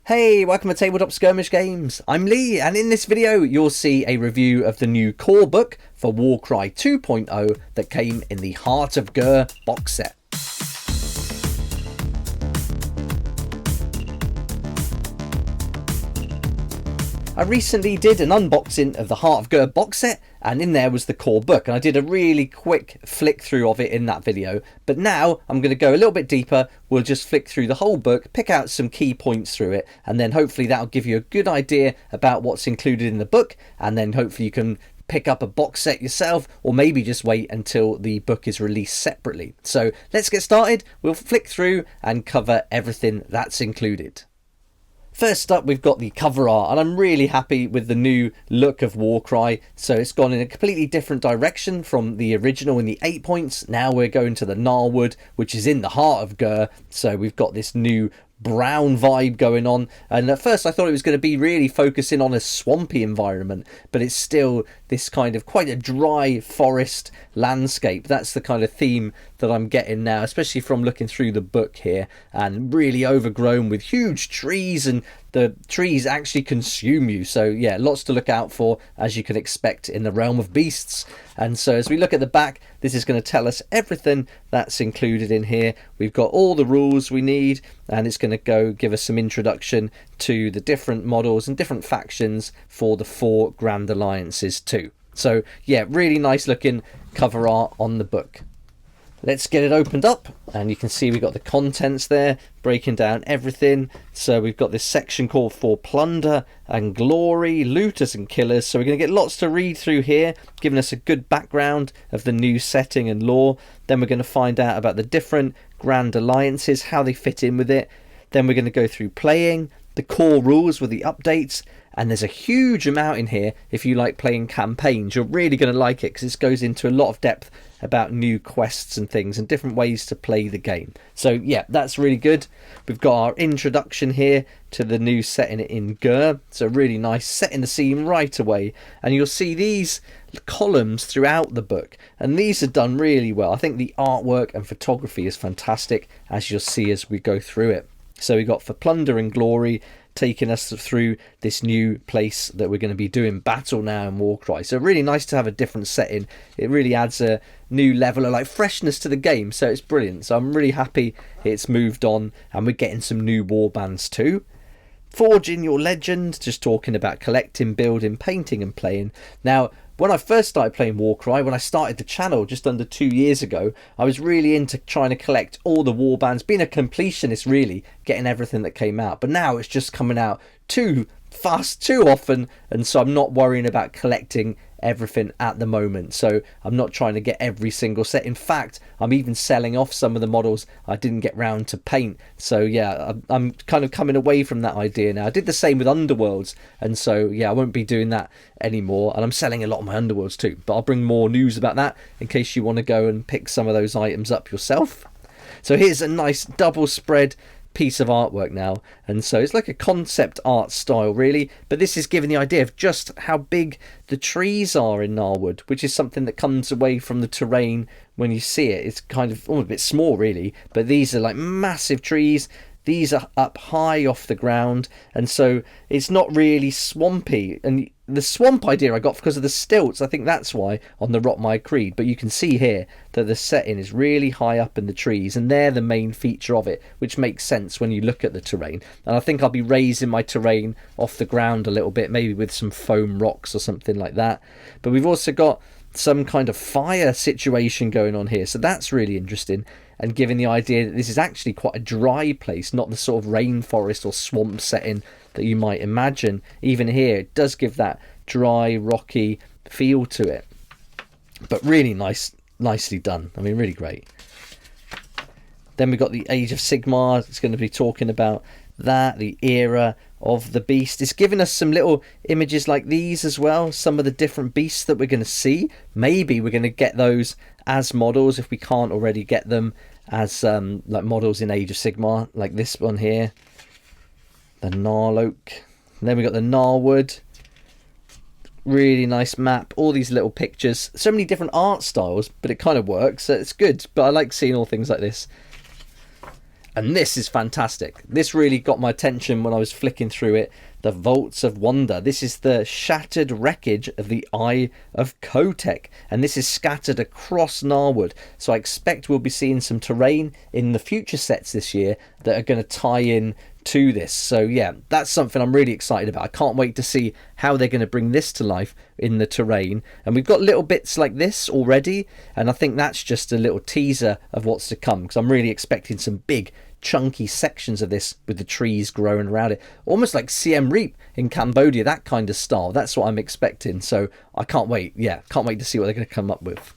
Hey, welcome to Tabletop Skirmish Games. I'm Lee, and in this video you'll see a review of the new core book for WARCRY 2.0 that came in the Heart of Ghur box set. I recently did an unboxing of the Heart of Ghur box set, and in there was the core book, and I did a really quick flick through of it in that video. But now I'm going to go a little bit deeper. We'll just flick through the whole book, pick out some key points through it, and then hopefully that'll give you a good idea about what's included in the book, and then hopefully you can pick up a box set yourself, or maybe just wait until the book is released separately. So let's get started. We'll flick through and cover everything that's included. First up, we've got the cover art, and I'm really happy with the new look of WARCRY. So it's gone in a completely different direction from the original in the 8 points. Now we're going to the Gnarlwood, which is in the heart of Ghur. So we've got this new brown vibe going on, and at first I thought it was going to be really focusing on a swampy environment, but it's still this kind of quite a dry forest landscape. That's the kind of theme that I'm getting now, especially from looking through the book here, and really overgrown with huge trees, and the trees actually consume you. So yeah, lots to look out for, as you can expect in the realm of beasts. And so as we look at the back, this is going to tell us everything that's included in here. We've got all the rules we need, and it's going to give us some introduction to the different models and different factions for the 4 Grand Alliances too. So yeah, really nice looking cover art on the book. Let's get it opened up, and you can see we've got the contents there breaking down everything. So we've got this section called for plunder and glory, looters and killers. So we're going to get lots to read through here, giving us a good background of the new setting and lore. Then we're going to find out about the different Grand Alliances, how they fit in with it. Then we're going to go through playing, the core rules with the updates, and there's a huge amount in here. If you like playing campaigns, you're really going to like it, because this goes into a lot of depth about new quests and things and different ways to play the game. So yeah, that's really good. We've got our introduction here to the new setting in Ghur. So really nice, setting the scene right away, and you'll see these columns throughout the book, and these are done really well. I think the artwork and photography is fantastic, as you'll see as we go through it. So we got for plunder and glory, taking us through this new place that we're going to be doing battle now in WARCRY. So really nice to have a different setting. It really adds a new level of freshness to the game, so it's brilliant. So I'm really happy it's moved on, and we're getting some new warbands too. Forging your legend, just talking about collecting, building, painting and playing. Now, when I first started playing WARCRY, when I started the channel just under 2 years ago, I was really into trying to collect all the warbands, being a completionist really, getting everything that came out. But now it's just coming out too fast, too often, and so I'm not worrying about collecting everything at the moment. So I'm not trying to get every single set. In fact, I'm even selling off some of the models I didn't get round to paint. So yeah, I'm kind of coming away from that idea now. I did the same with Underworlds, and so yeah, I won't be doing that anymore, and I'm selling a lot of my Underworlds too, but I'll bring more news about that in case you want to go and pick some of those items up yourself. So here's a nice double spread piece of artwork now, and so it's like a concept art style really, but this is giving the idea of just how big the trees are in Gnarlwood, which is something that comes away from the terrain when you see it. It's kind of almost a bit small really, but these are like massive trees. These are up high off the ground, and so it's not really swampy. And the swamp idea I got because of the stilts. I think that's why on the Rotmire Creed. But you can see here that the setting is really high up in the trees, and they're the main feature of it, which makes sense when you look at the terrain. And I think I'll be raising my terrain off the ground a little bit, maybe with some foam rocks or something like that. But we've also got some kind of fire situation going on here, so that's really interesting, and giving the idea that this is actually quite a dry place, not the sort of rainforest or swamp setting that you might imagine. Even here it does give that dry, rocky feel to it, but really nicely done. I mean, really great. Then we've got the Age of Sigmar. It's going to be talking about that, the era of the beast. It's giving us some little images like these as well, some of the different beasts that we're going to see. Maybe we're going to get those as models if we can't already get them as like models in Age of Sigmar, like this one here, the Gnarloak. And then we got the Gnarlwood. Really nice map, all these little pictures, so many different art styles, but it kind of works, so it's good. But I like seeing all things like this. And this is fantastic. This really got my attention when I was flicking through it. The Vaults of Wonder. This is the shattered wreckage of the Eye of Kotek, and this is scattered across Narwood. So I expect we'll be seeing some terrain in the future sets this year that are going to tie in to this. So yeah, that's something I'm really excited about. I can't wait to see how they're going to bring this to life in the terrain. And we've got little bits like this already, and I think that's just a little teaser of what's to come, because I'm really expecting some big chunky sections of this with the trees growing around it, almost like Siem Reap in Cambodia, that kind of style. That's what I'm expecting, so I can't wait. Yeah, can't wait to see what they're going to come up with.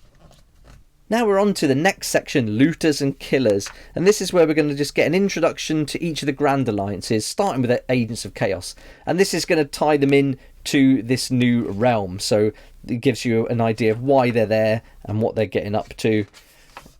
Now we're on to the next section, Looters and Killers, and this is where we're going to just get an introduction to each of the Grand Alliances, starting with the Agents of Chaos, and this is going to tie them in to this new realm, so it gives you an idea of why they're there and what they're getting up to.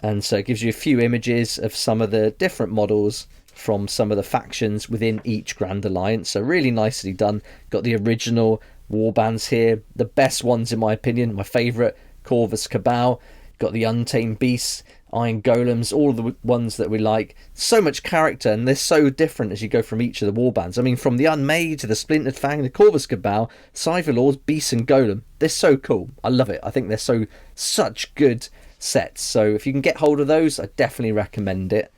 And so it gives you a few images of some of the different models from some of the factions within each Grand Alliance. So really nicely done. Got the original warbands here. The best ones in my opinion. My favourite, Corvus Cabal. Got the Untamed Beasts, Iron Golems, all the ones that we like. So much character, and they're so different as you go from each of the warbands. I mean, from the Unmade to the Splintered Fang, the Corvus Cabal, Cypher Lords, Beasts and Golem. They're so cool. I love it. I think they're such good sets, so if you can get hold of those, I definitely recommend it.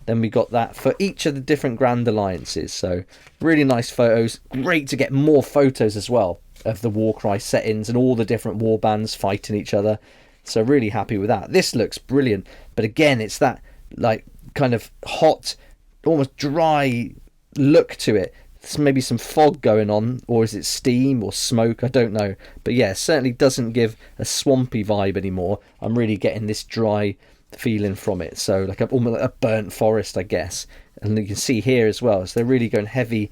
Then we got that for each of the different Grand Alliances, so really nice photos. Great to get more photos as well of the Warcry settings and all the different warbands fighting each other, so really happy with that. This looks brilliant, but again, it's that like kind of hot, almost dry look to it. There's maybe some fog going on, or is it steam or smoke? I don't know, but yeah, it certainly doesn't give a swampy vibe anymore. I'm really getting this dry feeling from it, so like almost like a burnt forest, I guess. And you can see here as well, so they're really going heavy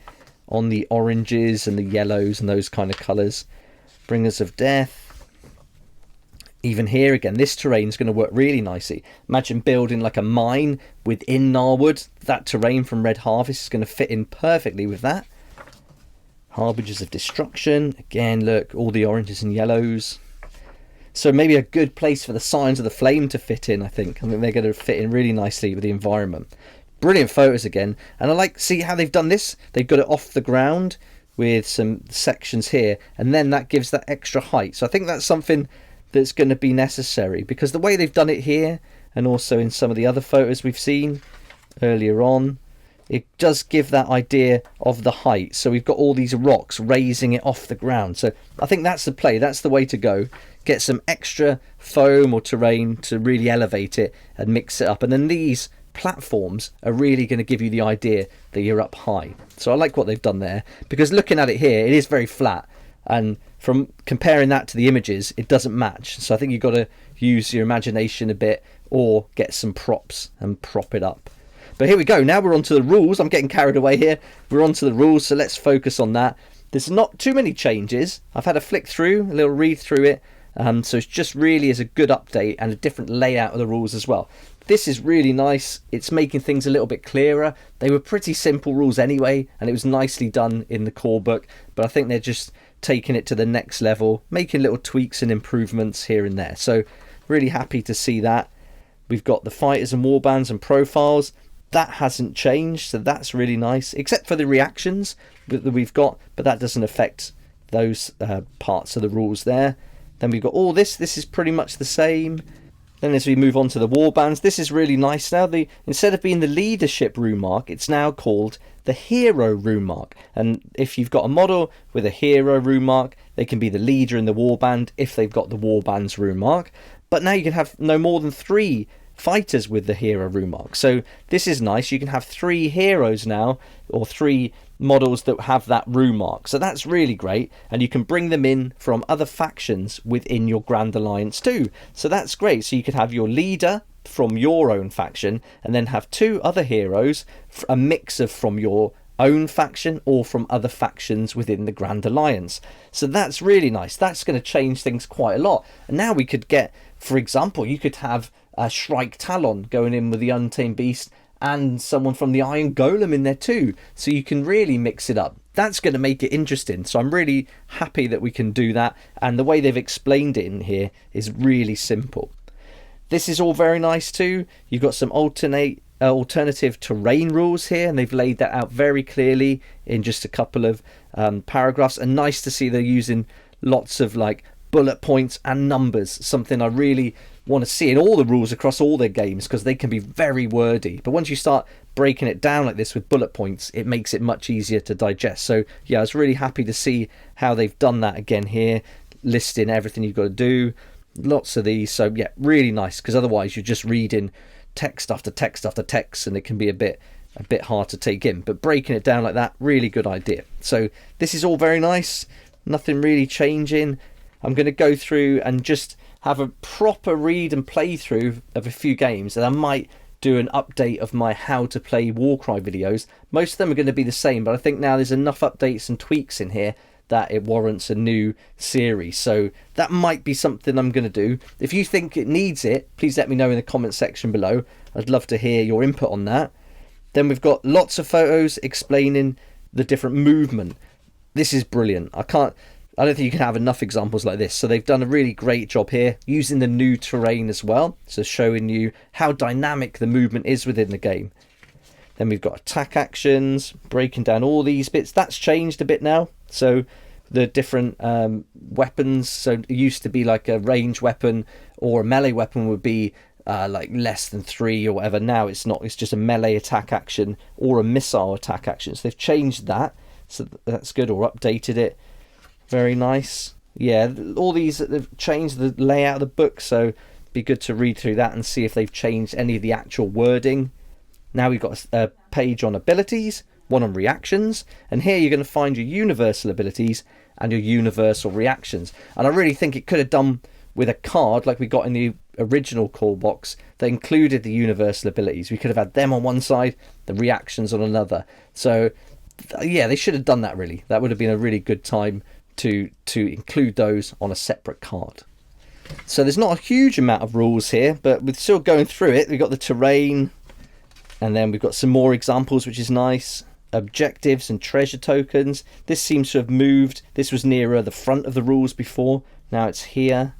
on the oranges and the yellows and those kind of colours. Bringers of Death. Even here again, this terrain is going to work really nicely. Imagine building like a mine within Narwood. That terrain from Red Harvest is going to fit in perfectly with that. Harbingers of Destruction. Again, look, all the oranges and yellows. So maybe a good place for the Signs of the Flame to fit in, I think. I think they're going to fit in really nicely with the environment. Brilliant photos again. And I like, see how they've done this? They've got it off the ground with some sections here. And then that gives that extra height. So I think that's something that's going to be necessary, because the way they've done it here and also in some of the other photos we've seen earlier on, it does give that idea of the height. So we've got all these rocks raising it off the ground, so I think that's the play, that's the way to go. Get some extra foam or terrain to really elevate it and mix it up, and then these platforms are really going to give you the idea that you're up high. So I like what they've done there, because looking at it here, it is very flat, and from comparing that to the images, it doesn't match. So I think you've got to use your imagination a bit, or get some props and prop it up. But here we go. Now we're on to the rules. I'm getting carried away here. We're on to the rules, so let's focus on that. There's not too many changes. I've had a flick through, a little read through it. So it's just really is a good update and a different layout of the rules as well. This is really nice. It's making things a little bit clearer. They were pretty simple rules anyway, and it was nicely done in the core book. But I think they're just taking it to the next level, making little tweaks and improvements here and there. So really happy to see that. We've got the fighters and warbands and profiles. That hasn't changed, so that's really nice, except for the reactions that we've got, but that doesn't affect those parts of the rules there. Then we've got all this. This is pretty much the same. Then as we move on to the warbands, this is really nice now. Instead of being the leadership rune mark, it's now called the hero rune mark. And if you've got a model with a hero rune mark, they can be the leader in the warband if they've got the warband's rune mark. But now you can have no more than 3 fighters with the hero rune mark. So this is nice. You can have 3 heroes now, or 3 models that have that rune mark. So that's really great, and you can bring them in from other factions within your Grand Alliance too. So that's great. So you could have your leader from your own faction, and then have 2 other heroes, a mix of from your own faction or from other factions within the Grand Alliance. So that's really nice. That's going to change things quite a lot. And now we could get, for example, you could have a Shrike Talon going in with the Untamed Beast and someone from the Iron Golem in there too. So you can really mix it up. That's going to make it interesting. So I'm really happy that we can do that. And the way they've explained it in here is really simple. This is all very nice too. You've got some alternate alternative terrain rules here, and they've laid that out very clearly in just a couple of paragraphs. And nice to see they're using lots of like bullet points and numbers, something I really want to see in all the rules across all their games, because they can be very wordy, but once you start breaking it down like this with bullet points, it makes it much easier to digest. So yeah, I was really happy to see how they've done that again here, listing everything you've got to do. Lots of these, so yeah, really nice, because otherwise you're just reading text after text after text, and it can be a bit hard to take in. But breaking it down like that, really good idea. So this is all very nice, nothing really changing. I'm going to go through and just have a proper read and play through of a few games, and I might do an update of my how to play Warcry videos. Most of them are going to be the same, but I think now there's enough updates and tweaks in here that it warrants a new series. So that might be something I'm going to do. If you think it needs it, please let me know in the comment section below. I'd love to hear your input on that. Then we've got lots of photos explaining the different movement. This is brilliant. I don't think you can have enough examples like this. So they've done a really great job here using the new terrain as well, so showing you how dynamic the movement is within the game. Then we've got attack actions, breaking down all these bits. That's changed a bit now. So the different weapons, so it used to be like a range weapon or a melee weapon would be like less than 3 or whatever. Now it's not, it's just a melee attack action or a missile attack action. So they've changed that, so that's good, or updated it. Very nice. Yeah, all these, they've changed the layout of the book, so it'd be good to read through that and see if they've changed any of the actual wording. Now we've got a page on abilities, one on reactions, and here you're going to find your universal abilities and your universal reactions. And I really think it could have done with a card like we got in the original call box that included the universal abilities. We could have had them on one side, the reactions on another. So yeah, they should have done that really. That would have been a really good time to include those on a separate card. So there's not a huge amount of rules here, but we're still going through it. We've got the terrain, and then we've got some more examples, which is nice. Objectives and treasure tokens. This seems to have moved. This was nearer the front of the rules before. Now it's here.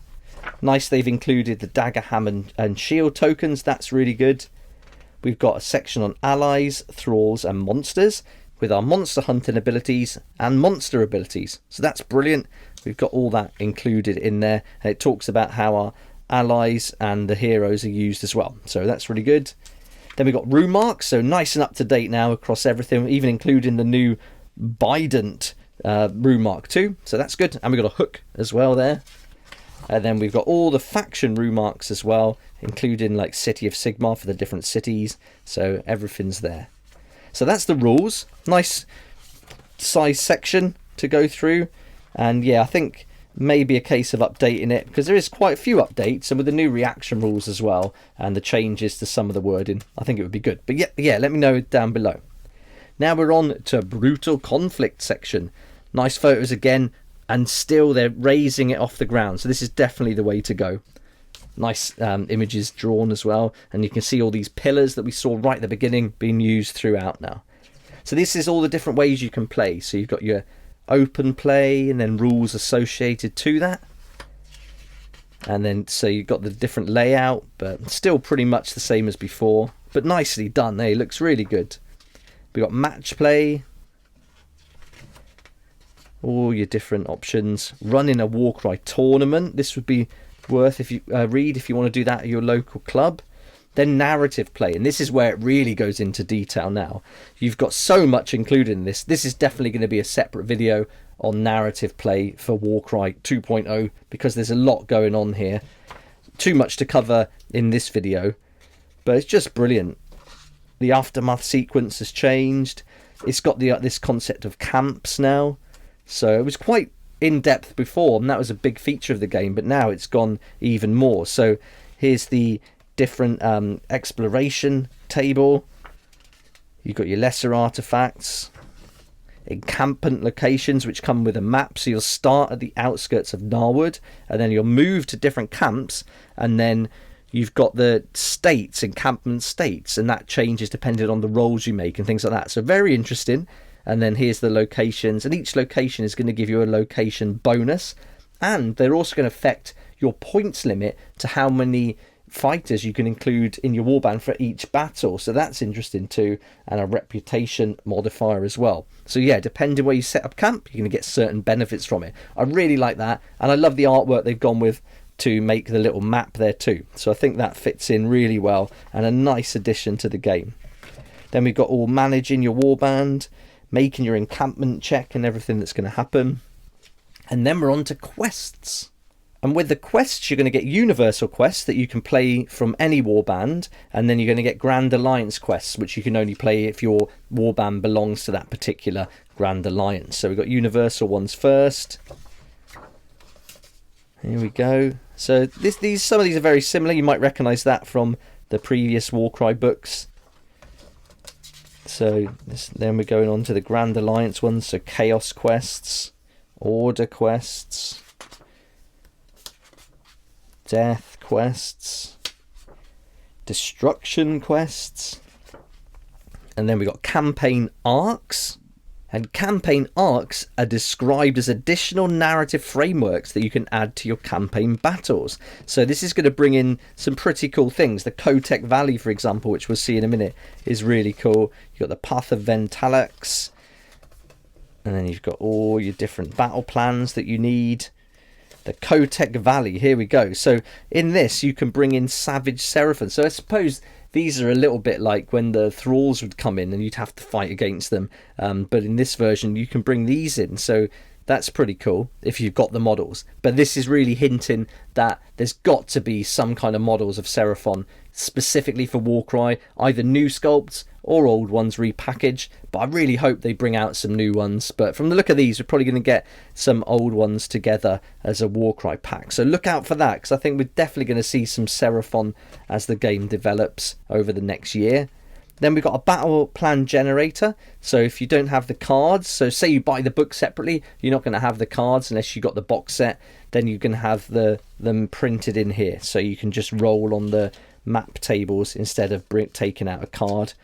Nice, they've included the dagger, hammer and shield tokens. That's really good. We've got a section on allies, thralls and monsters, with our monster hunting abilities and monster abilities. So that's brilliant. We've got all that included in there, and it talks about how our allies and the heroes are used as well. So that's really good. Then we've got rune marks, so nice and up to date now across everything, even including the new Bident rune mark too. So that's good. And we've got a hook as well there. And then we've got all the faction rune marks as well, including like City of Sigmar for the different cities. So everything's there. So that's the rules. Nice size section to go through. And yeah, I think maybe a case of updating it, because there is quite a few updates, and with the new reaction rules as well and the changes to some of the wording, I think it would be good. But yeah, let me know down below. Now we're on to brutal conflict section. Nice photos again, and still they're raising it off the ground, so this is definitely the way to go. Nice images drawn as well, and you can see all these pillars that we saw right at the beginning being used throughout now. So this is all the different ways you can play. So you've got your open play, and then rules associated to that, and then so you've got the different layout, but still pretty much the same as before, but nicely done. It looks really good. We've got match play, all your different options. Running a Warcry tournament, this would be worth if you read if you want to do that at your local club. Then narrative play, and this is where it really goes into detail now. You've got so much included in this. This is definitely going to be a separate video on narrative play for Warcry 2.0, because there's a lot going on here. Too much to cover in this video, but it's just brilliant. The aftermath sequence has changed. It's got the this concept of camps now. So it was quite in-depth before, and that was a big feature of the game, but now it's gone even more. So here's the different exploration table. You've got your lesser artifacts, encampment locations which come with a map, so you'll start at the outskirts of Narwood, and then you'll move to different camps, and then you've got the states, encampment states, and that changes depending on the rolls you make and things like that. So very interesting. And then here's the locations, and each location is going to give you a location bonus, and they're also going to affect your points limit to how many fighters you can include in your warband for each battle, so that's interesting too, and a reputation modifier as well. So yeah, depending where you set up camp, you're going to get certain benefits from it. I really like that, and I love the artwork they've gone with to make the little map there too. So I think that fits in really well and a nice addition to the game. Then we've got all managing your warband, making your encampment check and everything that's going to happen. And then we're on to quests. And with the quests, you're going to get universal quests that you can play from any warband, and then you're going to get Grand Alliance quests, which you can only play if your warband belongs to that particular Grand Alliance. So we've got universal ones first. Here we go. So some of these are very similar. You might recognise that from the previous Warcry books. So then we're going on to the Grand Alliance ones. So Chaos quests, Order quests, Death quests, Destruction quests, and then we got Campaign arcs. And campaign arcs are described as additional narrative frameworks that you can add to your campaign battles. So this is going to bring in some pretty cool things. The Kotek Valley, for example, which we'll see in a minute, is really cool. You've got the Path of Ventalax, and then you've got all your different battle plans that you need. The Kotek Valley, here we go. So in this, you can bring in Savage Seraphim. So I suppose these are a little bit like when the Thralls would come in and you'd have to fight against them. But in this version, you can bring these in. So that's pretty cool if you've got the models. But this is really hinting that there's got to be some kind of models of Seraphon specifically for Warcry, either new sculpts or old ones repackaged. But I really hope they bring out some new ones. But from the look of these, we're probably going to get some old ones together as a Warcry pack. So look out for that, because I think we're definitely going to see some Seraphon as the game develops over the next year. Then we've got a battle plan generator. So if you don't have the cards, so say you buy the book separately, you're not going to have the cards unless you got the box set. Then you can have them printed in here. So you can just roll on the map tables instead of taking out a card.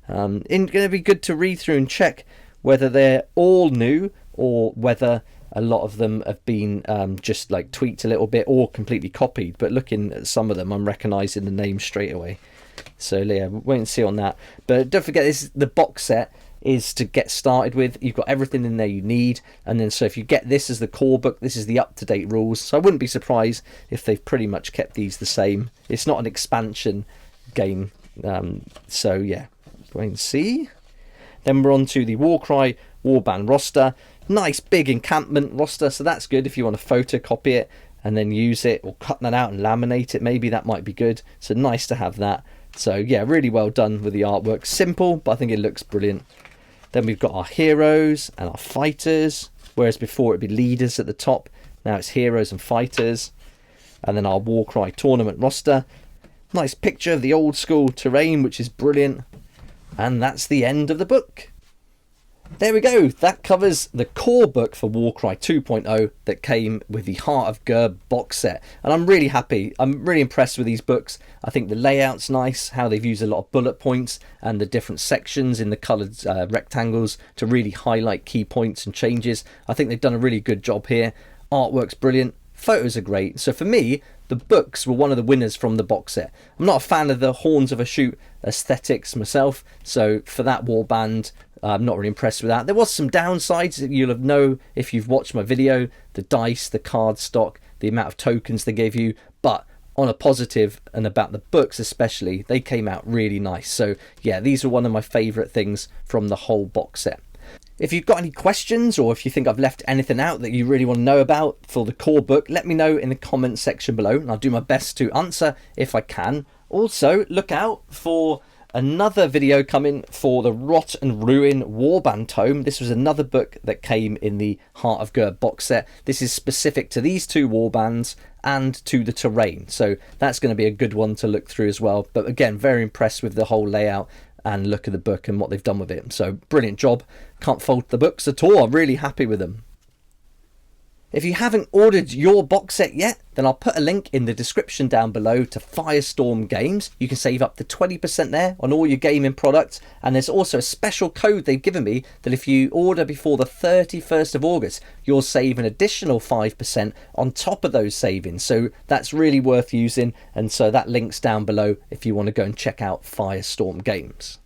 It's going to be good to read through and check whether they're all new or whether a lot of them have been just like tweaked a little bit or completely copied. But looking at some of them, I'm recognising the name straight away. So yeah, we'll wait and see on that. But don't forget, the box set is to get started with. You've got everything in there you need, and then so if you get this as the core book, this is the up-to-date rules. So I wouldn't be surprised if they've pretty much kept these the same. It's not an expansion game, so yeah, wait and see. Then we're on to the Warcry Warband roster. Nice big encampment roster, so that's good if you want to photocopy it and then use it, or cut that out and laminate it, maybe that might be good. So nice to have that. So yeah, really well done with the artwork. Simple, but I think it looks brilliant. Then we've got our heroes and our fighters, whereas before it'd be leaders at the top. Now it's heroes and fighters. And then our Warcry tournament roster. Nice picture of the old school terrain, which is brilliant. And that's the end of the book. There we go. That covers the core book for Warcry 2.0 that came with the Heart of Ghur box set. And I'm really happy. I'm really impressed with these books. I think the layout's nice, how they've used a lot of bullet points and the different sections in the coloured rectangles to really highlight key points and changes. I think they've done a really good job here. Artwork's brilliant. Photos are great. So for me, the books were one of the winners from the box set. I'm not a fan of the Horns of a Shoot aesthetics myself, so for that warband, I'm not really impressed with that. There was some downsides that you'll have know if you've watched my video, the dice, the card stock, the amount of tokens they gave you, but on a positive, and about the books especially, they came out really nice. So yeah, these are one of my favourite things from the whole box set. If you've got any questions, or if you think I've left anything out that you really want to know about for the core book, let me know in the comments section below, and I'll do my best to answer if I can. Also, look out for another video coming for the Rot and Ruin Warband Tome. This was another book that came in the Heart of Ghur box set. This is specific to these two warbands and to the terrain, so that's going to be a good one to look through as well. But again, very impressed with the whole layout and look at the book and what they've done with it. So brilliant job. Can't fault the books at all. I'm really happy with them. If you haven't ordered your box set yet, then I'll put a link in the description down below to Firestorm Games. You can save up to 20% there on all your gaming products, and there's also a special code they've given me that if you order before the 31st of August, you'll save an additional 5% on top of those savings. So that's really worth using, and so that link's down below if you want to go and check out Firestorm Games.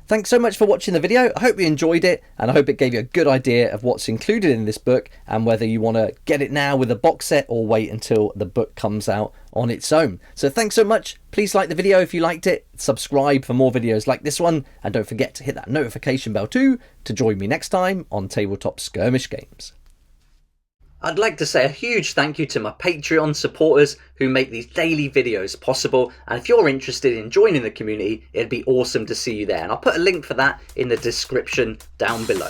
Thanks so much for watching the video. I hope you enjoyed it, and I hope it gave you a good idea of what's included in this book and whether you want to get it now with a box set or wait until the book comes out on its own. So thanks so much. Please like the video if you liked it, subscribe for more videos like this one, and don't forget to hit that notification bell too to join me next time on Tabletop Skirmish Games. I'd like to say a huge thank you to my Patreon supporters who make these daily videos possible, and if you're interested in joining the community, it'd be awesome to see you there, and I'll put a link for that in the description down below.